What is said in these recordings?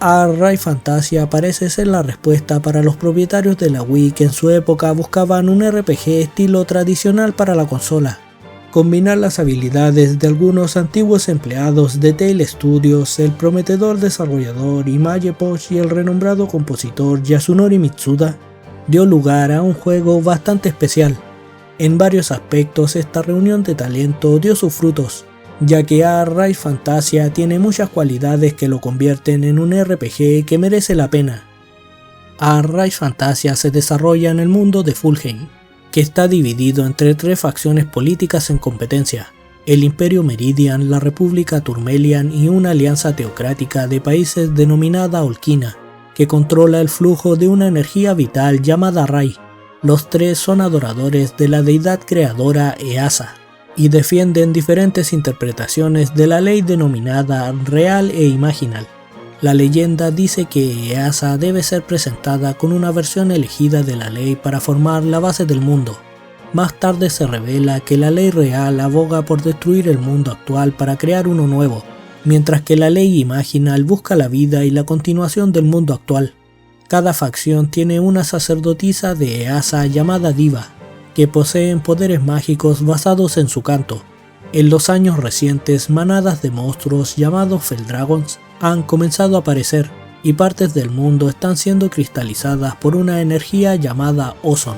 Rise Fantasia parece ser la respuesta para los propietarios de la Wii que en su época buscaban un RPG estilo tradicional para la consola. Combinar las habilidades de algunos antiguos empleados de Tale Studios, el prometedor desarrollador Image Post y el renombrado compositor Yasunori Mitsuda, dio lugar a un juego bastante especial. En varios aspectos esta reunión de talento dio sus frutos, ya que Rise Fantasia tiene muchas cualidades que lo convierten en un RPG que merece la pena. Rise Fantasia se desarrolla en el mundo de Fulheim, que está dividido entre 3 facciones políticas en competencia: el Imperio Meridian, la República Turmelian y una alianza teocrática de países denominada Olkina, que controla el flujo de una energía vital llamada Rai. Los 3 son adoradores de la deidad creadora Easa, y defienden diferentes interpretaciones de la ley denominada real e imaginal. La leyenda dice que Easa debe ser presentada con una versión elegida de la ley para formar la base del mundo. Más tarde se revela que la ley real aboga por destruir el mundo actual para crear uno nuevo, mientras que la ley imaginal busca la vida y la continuación del mundo actual. Cada facción tiene una sacerdotisa de Easa llamada Diva, que poseen poderes mágicos basados en su canto. En los años recientes, manadas de monstruos llamados Feldragons han comenzado a aparecer, y partes del mundo están siendo cristalizadas por una energía llamada Ozon.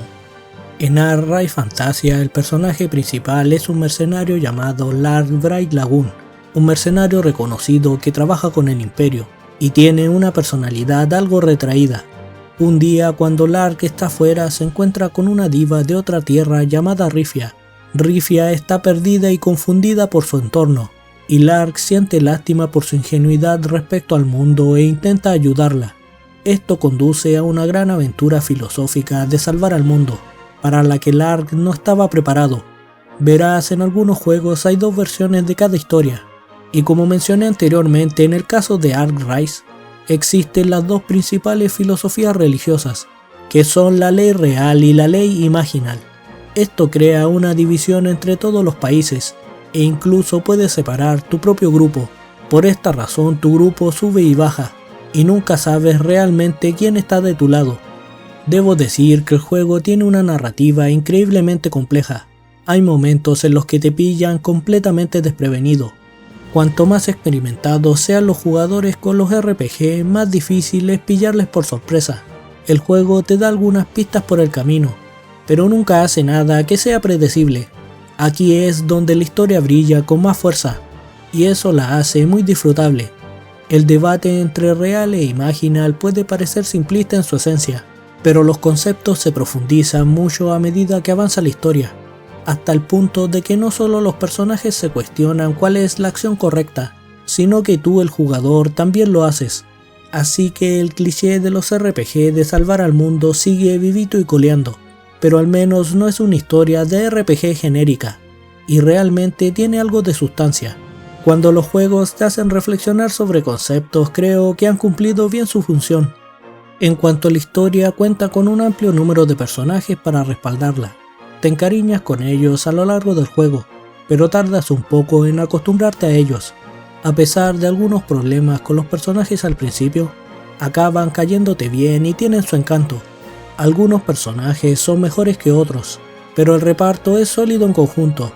En Rise Fantasia, el personaje principal es un mercenario llamado Lark Bright Lagoon, un mercenario reconocido que trabaja con el Imperio, y tiene una personalidad algo retraída. Un día, cuando Lark está fuera, se encuentra con una diva de otra tierra llamada Rifia. Rifia está perdida y confundida por su entorno, y Lark siente lástima por su ingenuidad respecto al mundo e intenta ayudarla. Esto conduce a una gran aventura filosófica de salvar al mundo, para la que Lark no estaba preparado. Verás, en algunos juegos hay 2 versiones de cada historia, y como mencioné anteriormente, en el caso de Rise, existen las 2 principales filosofías religiosas, que son la ley real y la ley imaginal. Esto crea una división entre todos los países, e incluso puedes separar tu propio grupo. Por esta razón tu grupo sube y baja, y nunca sabes realmente quién está de tu lado. Debo decir que el juego tiene una narrativa increíblemente compleja. Hay momentos en los que te pillan completamente desprevenido. Cuanto más experimentados sean los jugadores con los RPG, más difícil es pillarles por sorpresa. El juego te da algunas pistas por el camino, pero nunca hace nada que sea predecible. Aquí es donde la historia brilla con más fuerza, y eso la hace muy disfrutable. El debate entre real e imaginal puede parecer simplista en su esencia, pero los conceptos se profundizan mucho a medida que avanza la historia, hasta el punto de que no solo los personajes se cuestionan cuál es la acción correcta, sino que tú, el jugador, también lo haces. Así que el cliché de los RPG de salvar al mundo sigue vivito y coleando, pero al menos no es una historia de RPG genérica, y realmente tiene algo de sustancia. Cuando los juegos te hacen reflexionar sobre conceptos, creo que han cumplido bien su función. En cuanto a la historia, cuenta con un amplio número de personajes para respaldarla. Te encariñas con ellos a lo largo del juego, pero tardas un poco en acostumbrarte a ellos. A pesar de algunos problemas con los personajes al principio, acaban cayéndote bien y tienen su encanto. Algunos personajes son mejores que otros, pero el reparto es sólido en conjunto.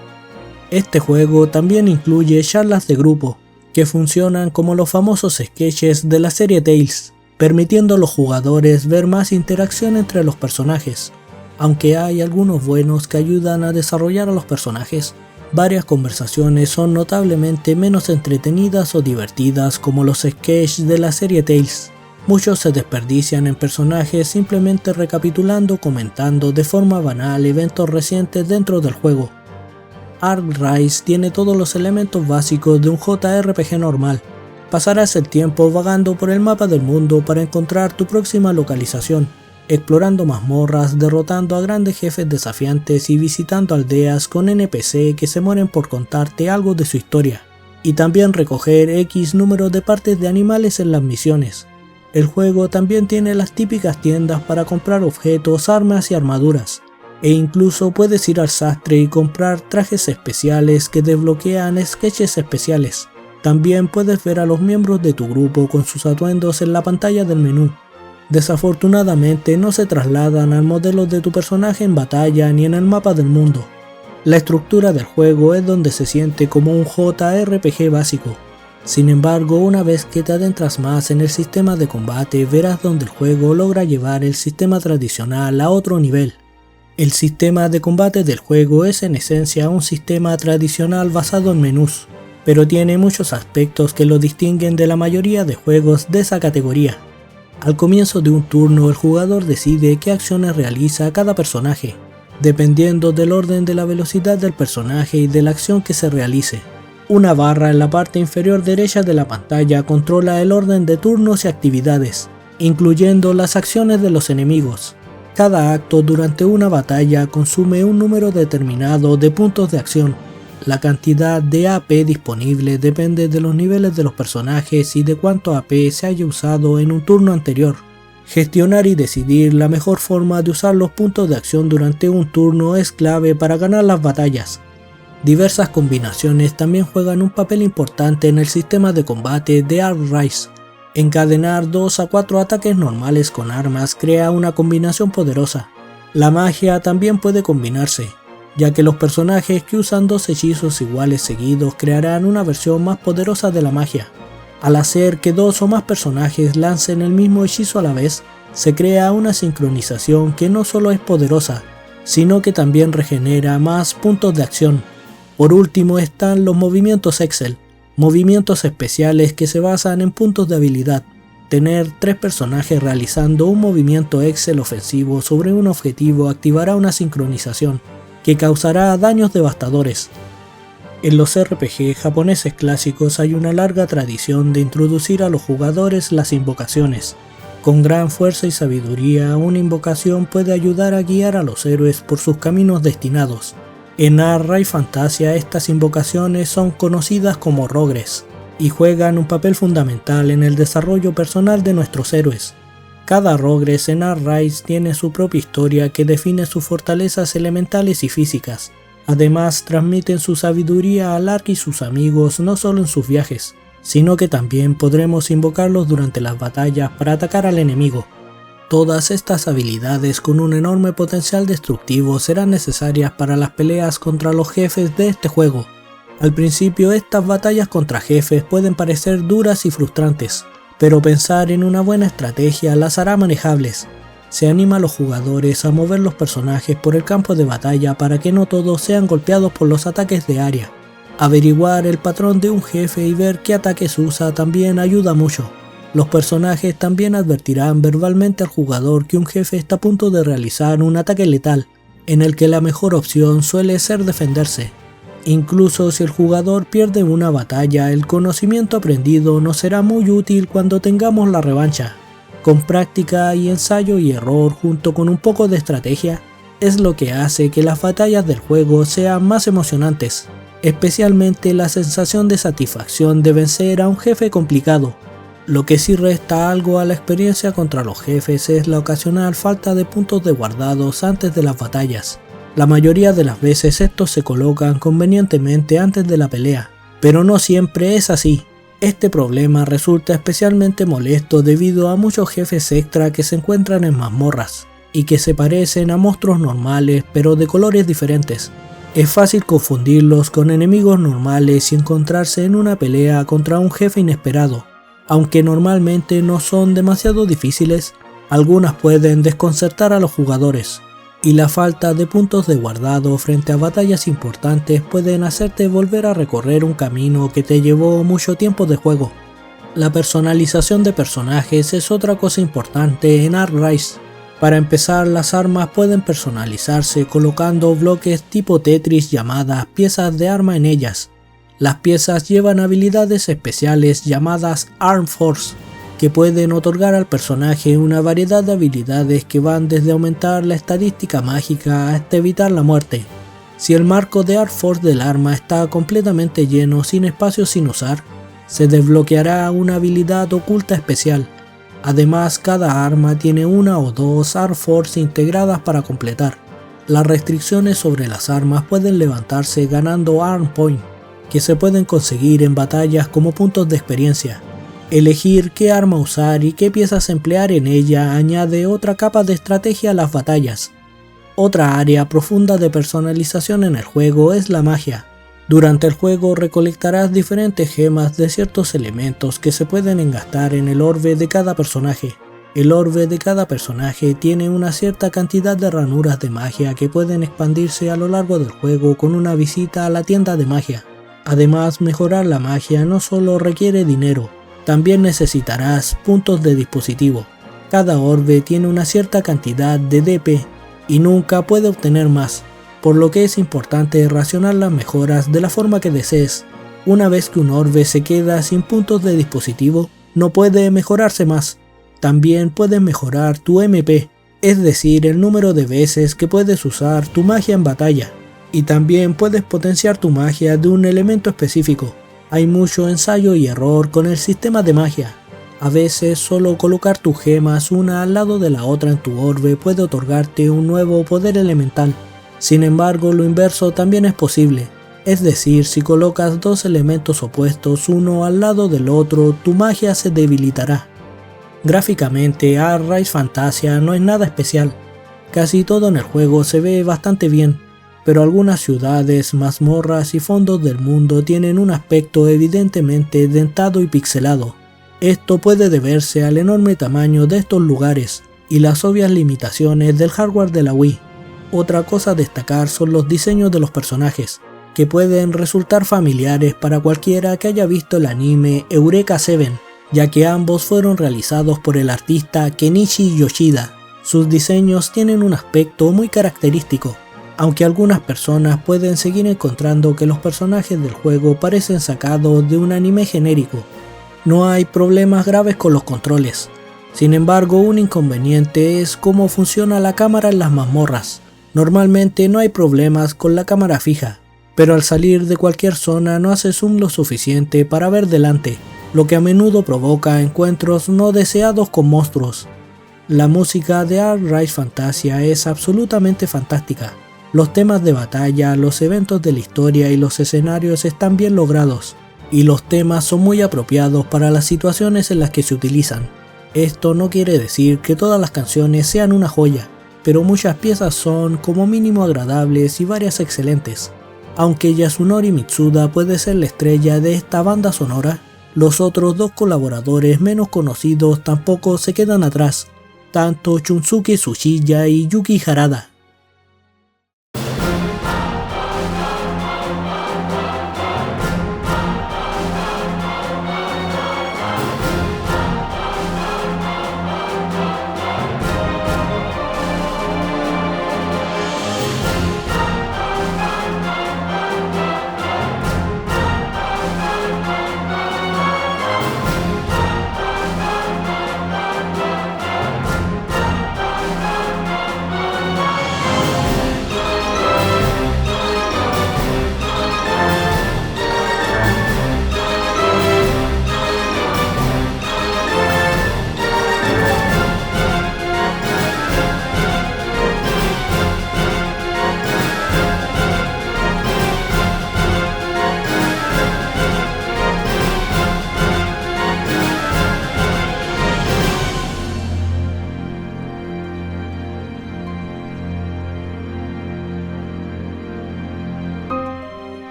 Este juego también incluye charlas de grupo, que funcionan como los famosos sketches de la serie Tales, permitiendo a los jugadores ver más interacción entre los personajes. Aunque hay algunos buenos que ayudan a desarrollar a los personajes, varias conversaciones son notablemente menos entretenidas o divertidas como los sketches de la serie Tales. Muchos se desperdician en personajes simplemente recapitulando o comentando de forma banal eventos recientes dentro del juego. Rise tiene todos los elementos básicos de un JRPG normal. Pasarás el tiempo vagando por el mapa del mundo para encontrar tu próxima localización, explorando mazmorras, derrotando a grandes jefes desafiantes y visitando aldeas con NPC que se mueren por contarte algo de su historia, y también recoger X número de partes de animales en las misiones. El juego también tiene las típicas tiendas para comprar objetos, armas y armaduras, e incluso puedes ir al sastre y comprar trajes especiales que desbloquean sketches especiales. También puedes ver a los miembros de tu grupo con sus atuendos en la pantalla del menú. Desafortunadamente no se trasladan al modelo de tu personaje en batalla ni en el mapa del mundo. La estructura del juego es donde se siente como un JRPG básico. Sin embargo, una vez que te adentras más en el sistema de combate, verás donde el juego logra llevar el sistema tradicional a otro nivel. El sistema de combate del juego es en esencia un sistema tradicional basado en menús, pero tiene muchos aspectos que lo distinguen de la mayoría de juegos de esa categoría. Al comienzo de un turno, el jugador decide qué acciones realiza cada personaje, dependiendo del orden de la velocidad del personaje y de la acción que se realice. Una barra en la parte inferior derecha de la pantalla controla el orden de turnos y actividades, incluyendo las acciones de los enemigos. Cada acto durante una batalla consume un número determinado de puntos de acción. La cantidad de AP disponible depende de los niveles de los personajes y de cuánto AP se haya usado en un turno anterior. Gestionar y decidir la mejor forma de usar los puntos de acción durante un turno es clave para ganar las batallas. Diversas combinaciones también juegan un papel importante en el sistema de combate de Earthrise. Encadenar 2 a 4 ataques normales con armas crea una combinación poderosa. La magia también puede combinarse, ya que los personajes que usan 2 hechizos iguales seguidos crearán una versión más poderosa de la magia. Al hacer que 2 o más personajes lancen el mismo hechizo a la vez, se crea una sincronización que no solo es poderosa, sino que también regenera más puntos de acción. Por último están los movimientos Excel, movimientos especiales que se basan en puntos de habilidad. Tener 3 personajes realizando un movimiento Excel ofensivo sobre un objetivo activará una sincronización que causará daños devastadores. En los RPG japoneses clásicos hay una larga tradición de introducir a los jugadores las invocaciones. Con gran fuerza y sabiduría, una invocación puede ayudar a guiar a los héroes por sus caminos destinados. En Arra y Fantasia estas invocaciones son conocidas como Rogres y juegan un papel fundamental en el desarrollo personal de nuestros héroes. Cada Rogres en Earthrise tiene su propia historia que define sus fortalezas elementales y físicas. Además, transmiten su sabiduría a Lark y sus amigos no solo en sus viajes, sino que también podremos invocarlos durante las batallas para atacar al enemigo. Todas estas habilidades con un enorme potencial destructivo serán necesarias para las peleas contra los jefes de este juego. Al principio estas batallas contra jefes pueden parecer duras y frustrantes, pero pensar en una buena estrategia las hará manejables. Se anima a los jugadores a mover los personajes por el campo de batalla para que no todos sean golpeados por los ataques de área. Averiguar el patrón de un jefe y ver qué ataques usa también ayuda mucho. Los personajes también advertirán verbalmente al jugador que un jefe está a punto de realizar un ataque letal, en el que la mejor opción suele ser defenderse. Incluso si el jugador pierde una batalla, el conocimiento aprendido nos será muy útil cuando tengamos la revancha. Con práctica y ensayo y error junto con un poco de estrategia, es lo que hace que las batallas del juego sean más emocionantes, especialmente la sensación de satisfacción de vencer a un jefe complicado. Lo que sí resta algo a la experiencia contra los jefes es la ocasional falta de puntos de guardados antes de las batallas. La mayoría de las veces estos se colocan convenientemente antes de la pelea, pero no siempre es así. Este problema resulta especialmente molesto debido a muchos jefes extra que se encuentran en mazmorras, y que se parecen a monstruos normales pero de colores diferentes. Es fácil confundirlos con enemigos normales y encontrarse en una pelea contra un jefe inesperado. Aunque normalmente no son demasiado difíciles, algunas pueden desconcertar a los jugadores. Y la falta de puntos de guardado frente a batallas importantes pueden hacerte volver a recorrer un camino que te llevó mucho tiempo de juego. La personalización de personajes es otra cosa importante en Earthrise. Para empezar, las armas pueden personalizarse colocando bloques tipo Tetris llamadas piezas de arma en ellas. Las piezas llevan habilidades especiales llamadas Arm Force, que pueden otorgar al personaje una variedad de habilidades que van desde aumentar la estadística mágica hasta evitar la muerte. Si el marco de Arm Force del arma está completamente lleno sin espacio sin usar, se desbloqueará una habilidad oculta especial. Además, cada arma tiene una o dos Arm Force integradas para completar. Las restricciones sobre las armas pueden levantarse ganando Arm Point. que se pueden conseguir en batallas como puntos de experiencia. Elegir qué arma usar y qué piezas emplear en ella añade otra capa de estrategia a las batallas. Otra área profunda de personalización en el juego es la magia. Durante el juego recolectarás diferentes gemas de ciertos elementos que se pueden engastar en el orbe de cada personaje. El orbe de cada personaje tiene una cierta cantidad de ranuras de magia que pueden expandirse a lo largo del juego con una visita a la tienda de magia. Además, mejorar la magia no solo requiere dinero, también necesitarás puntos de dispositivo. Cada orbe tiene una cierta cantidad de DP y nunca puede obtener más, por lo que es importante racionar las mejoras de la forma que desees. Una vez que un orbe se queda sin puntos de dispositivo, no puede mejorarse más. También puedes mejorar tu MP, es decir, el número de veces que puedes usar tu magia en batalla. Y también puedes potenciar tu magia de un elemento específico. Hay mucho ensayo y error con el sistema de magia. A veces solo colocar tus gemas una al lado de la otra en tu orbe puede otorgarte un nuevo poder elemental. Sin embargo, lo inverso también es posible. Es decir, si colocas dos elementos opuestos uno al lado del otro, tu magia se debilitará. Gráficamente, Arise Fantasia no es nada especial. Casi todo en el juego se ve bastante bien, pero algunas ciudades, mazmorras y fondos del mundo tienen un aspecto evidentemente dentado y pixelado. Esto puede deberse al enorme tamaño de estos lugares y las obvias limitaciones del hardware de la Wii. Otra cosa a destacar son los diseños de los personajes, que pueden resultar familiares para cualquiera que haya visto el anime Eureka 7, ya que ambos fueron realizados por el artista Kenichi Yoshida. Sus diseños tienen un aspecto muy característico, aunque algunas personas pueden seguir encontrando que los personajes del juego parecen sacados de un anime genérico. No hay problemas graves con los controles. Sin embargo, un inconveniente es cómo funciona la cámara en las mazmorras. Normalmente no hay problemas con la cámara fija, pero al salir de cualquier zona no hace zoom lo suficiente para ver delante, lo que a menudo provoca encuentros no deseados con monstruos. La música de Arise Fantasia es absolutamente fantástica. Los temas de batalla, los eventos de la historia y los escenarios están bien logrados, y los temas son muy apropiados para las situaciones en las que se utilizan. Esto no quiere decir que todas las canciones sean una joya, pero muchas piezas son como mínimo agradables y varias excelentes. Aunque Yasunori Mitsuda puede ser la estrella de esta banda sonora, los otros dos colaboradores menos conocidos tampoco se quedan atrás, tanto Shunsuke Tsuchiya y Yuki Harada.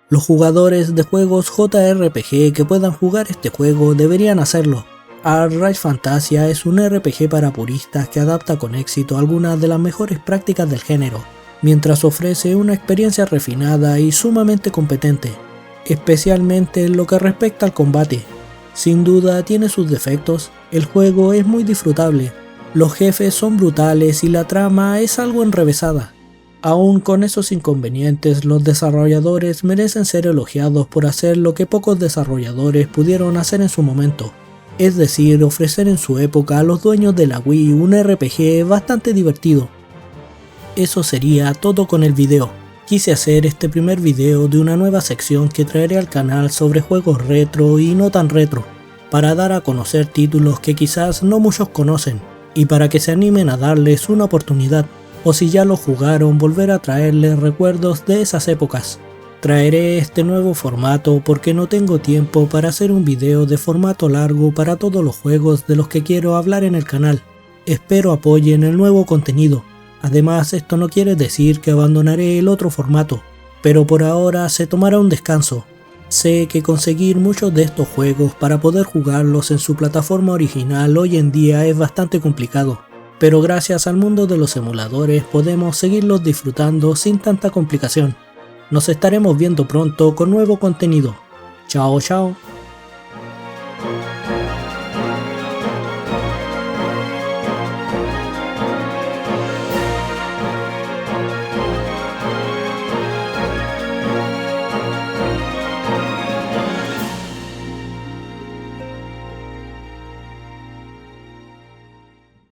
Los jugadores de juegos JRPG que puedan jugar este juego deberían hacerlo. Arise Fantasia es un RPG para puristas que adapta con éxito algunas de las mejores prácticas del género. mientras ofrece una experiencia refinada y sumamente competente, especialmente en lo que respecta al combate. Sin duda tiene sus defectos, el juego es muy disfrutable, los jefes son brutales y la trama es algo enrevesada. Aún con esos inconvenientes, los desarrolladores merecen ser elogiados por hacer lo que pocos desarrolladores pudieron hacer en su momento, es decir, ofrecer en su época a los dueños de la Wii un RPG bastante divertido. Eso sería todo con el video. Quise hacer este primer video de una nueva sección que traeré al canal sobre juegos retro y no tan retro, para dar a conocer títulos que quizás no muchos conocen, y para que se animen a darles una oportunidad, o si ya lo jugaron, volver a traerles recuerdos de esas épocas. Traeré este nuevo formato porque no tengo tiempo para hacer un video de formato largo para todos los juegos de los que quiero hablar en el canal. Espero apoyen el nuevo contenido. Además, esto no quiere decir que abandonaré el otro formato, pero por ahora se tomará un descanso. Sé que conseguir muchos de estos juegos para poder jugarlos en su plataforma original hoy en día es bastante complicado, pero gracias al mundo de los emuladores podemos seguirlos disfrutando sin tanta complicación. Nos estaremos viendo pronto con nuevo contenido. Chao chao.